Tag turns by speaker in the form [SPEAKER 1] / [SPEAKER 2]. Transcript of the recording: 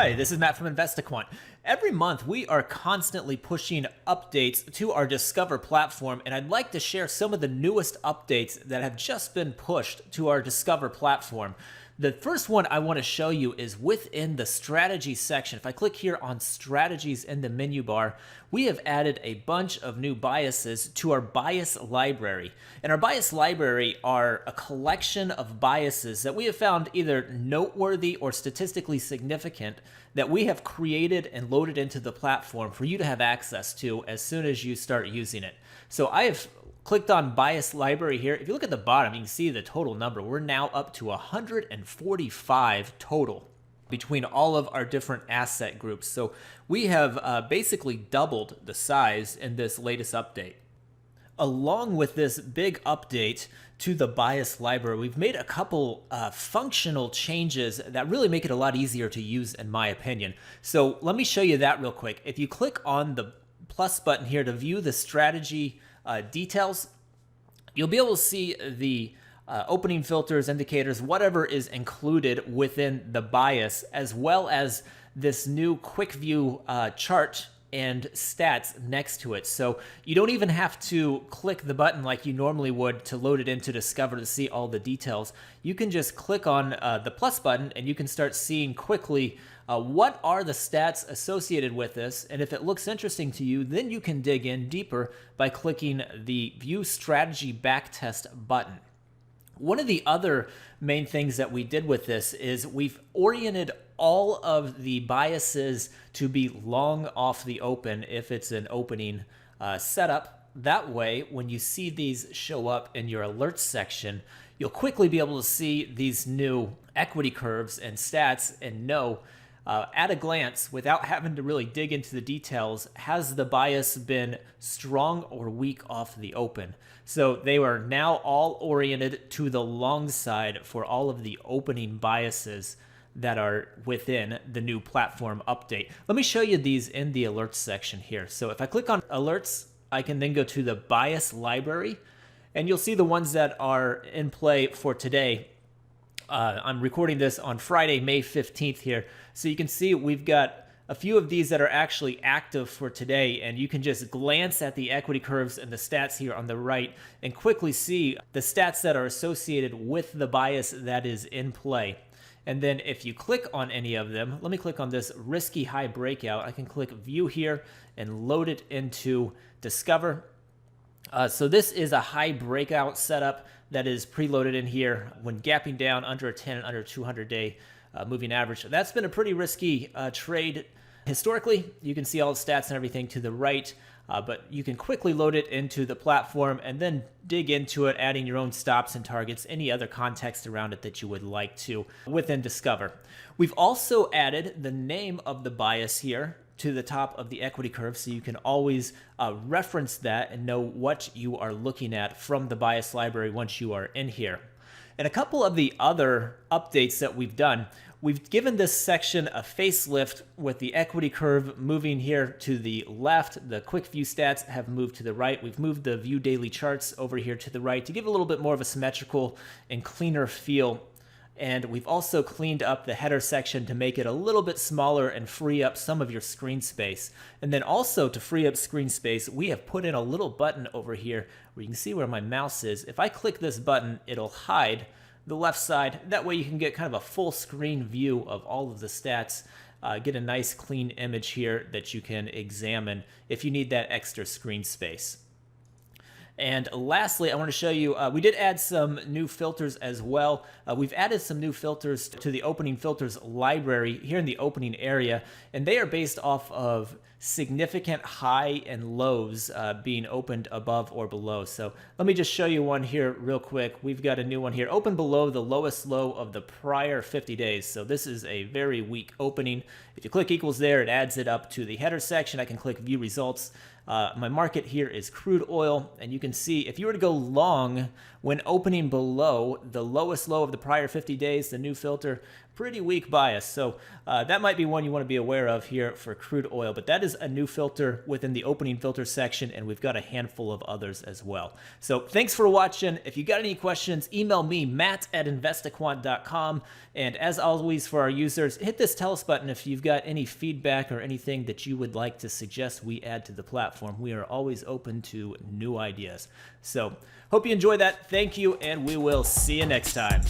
[SPEAKER 1] Hi, this is Matt from InvestiQuant. Every month, we are constantly pushing updates to our Discover platform, and I'd like to share some of the newest updates that have just been pushed to our Discover platform. The first one I want to show you is within the strategy section. If I click here on strategies in the menu bar, we have added a bunch of new biases to our bias library. And our bias library are a collection of biases that we have found either noteworthy or statistically significant that we have created and loaded into the platform for you to have access to as soon as you start using it. So I have clicked on bias library here. If you look at the bottom, you can see the total number. We're now up to 145 total between all of our different asset groups. So we have basically doubled the size in this latest update. Along with this big update to the bias library, we've made a couple functional changes that really make it a lot easier to use, in my opinion. So let me show you that real quick. If you click on the plus button here to view the strategy details, you'll be able to see the opening filters, indicators, whatever is included within the bias, as well as this new quick view chart and stats next to it. So you don't even have to click the button like you normally would to load it into Discover to see all the details. You can just click on the plus button and you can start seeing quickly what are the stats associated with this. And if it looks interesting to you, then you can dig in deeper by clicking the View Strategy Backtest button. One of the other main things that we did with this is we've oriented all of the biases to be long off the open if it's an opening setup. That way, when you see these show up in your alerts section, you'll quickly be able to see these new equity curves and stats and know at a glance, without having to really dig into the details, has the bias been strong or weak off the open. So they are now all oriented to the long side for all of the opening biases that are within the new platform update. Let me show you these in the alerts section here. So if I click on alerts, I can then go to the bias library, and you'll see the ones that are in play for today. I'm recording this on Friday, May 15th here. So you can see we've got a few of these that are actually active for today, and you can just glance at the equity curves and the stats here on the right and quickly see the stats that are associated with the bias that is in play. And then if you click on any of them, let me click on this risky high breakout. I can click view here and load it into Discover. So this is a high breakout setup that is preloaded in here when gapping down under a 10 and under 200 day moving average. That's been a pretty risky trade historically. You can see all the stats and everything to the right, but you can quickly load it into the platform and then dig into it, adding your own stops and targets, any other context around it that you would like to within Discover. We've also added the name of the bias here to the top of the equity curve, so you can always reference that and know what you are looking at from the bias library once you are in here. And a couple of the other updates that we've done, we've given this section a facelift with the equity curve moving here to the left. The quick view stats have moved to the right. We've moved the view daily charts over here to the right to give a little bit more of a symmetrical and cleaner feel. And we've also cleaned up the header section to make it a little bit smaller and free up some of your screen space. And then also to free up screen space, we have put in a little button over here where you can see where my mouse is. If I click this button, it'll hide the left side. That way you can get kind of a full screen view of all of the stats, get a nice clean image here that you can examine if you need that extra screen space. And lastly, I want to show you, we did add some new filters as well. We've added some new filters to the opening filters library here in the opening area, and they are based off of significant high and lows being opened above or below. So let me just show you one here real quick. We've got a new one here, open below the lowest low of the prior 50 days. So this is a very weak opening. If you click equals there, it adds it up to the header section. I can click view results. My market here is crude oil, and you can see if you were to go long when opening below the lowest low of the prior 50 days, the new filter pretty weak bias. So that might be one you want to be aware of here for crude oil. But that is a new filter within the opening filter section, and we've got a handful of others as well. So thanks for watching. If you got any questions, email me, matt@investiquant.com. And as always, for our users, hit this tell us button if you've got any feedback or anything that you would like to suggest we add to the platform. We are always open to new ideas. So hope you enjoy that. Thank you, and we will see you next time.